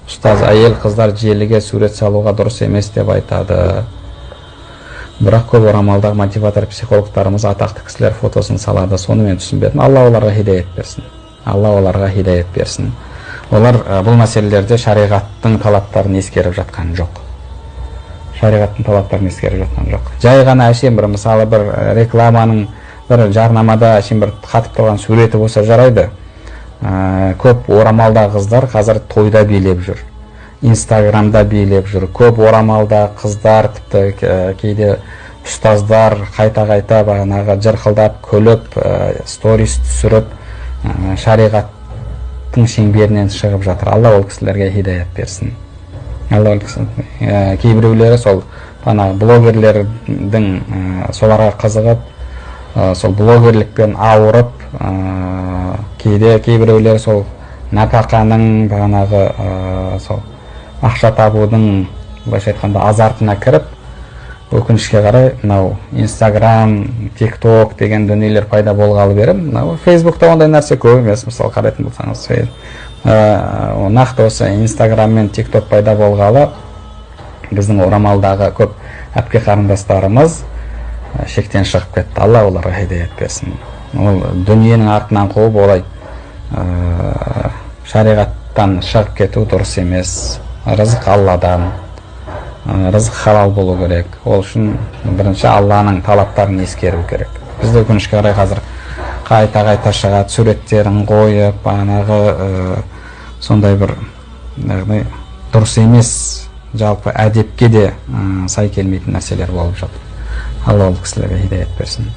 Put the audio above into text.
Ұстаз әйел қыздар желіге сурет салуға дұрыс емес деп айтады. Бірақ көп орамалдағы мотиватор психологтарымыз атақты кісілер фотосын салады. Соны мен түсінбедім. Алла оларға хидаят берсін. Алла оларға хидаят берсін. Олар бұл мәселелерде шариғаттың талаптарын ескеріп жатқан жоқ. Шариғаттың талаптарын ескеріп жатқан жоқ. Жай ғана әшейін бір мысалы бір рекламаның бір жарнамада әшейін бір қатып тұрған суреті болса жарайды. Көп орамалда қыздар қазір тойда билеп жүр. Инстаграмда билеп жүр. Көп орамалда қыздар, тіпті кейде ұстаздар қайта бағанағы жырқылдап, күліп, сторис түсіріп, шариғаттың шеңберінен шығып жатыр. Алла ол кісілерге хидаят берсін. Алла ол кісілерге. Кейбіреулері сол блогерлердің соларға қызығып, сол блогерлікпен ауырып, кейбіреулер сол нәпақаның бағанағы сол ақша табудың былайша айтқанда азартына кіріп, өкінішке қарай мынау Инстаграм, ТикТок деген дүниелер пайда болғалы бері, мынау Фейсбукта ондай нәрсе көп емес. Мысалы қарайтын болсаңыз, нақты осы Инстаграм мен ТикТок пайда болғалы біздің орамалдағы көп әпке қарындастарымыз шектен шығып кетті. Алла оларға хидаят берсін. Ол дүниенің артынан қуып олай шариғаттан шығып кету дұрыс емес. Рызық Алладан, рызық халал болу керек. Ол үшін бірінші Алланың талаптарын ескеру керек. Бізде өкінішке қарай қазір қайта шығады, суреттерін қойып, бағанағы сондай бір дұрыс емес, жалпы әдепке де сай келмейтін нәрселер болып жатыр. Алла ол кісілерге хидаят берсін.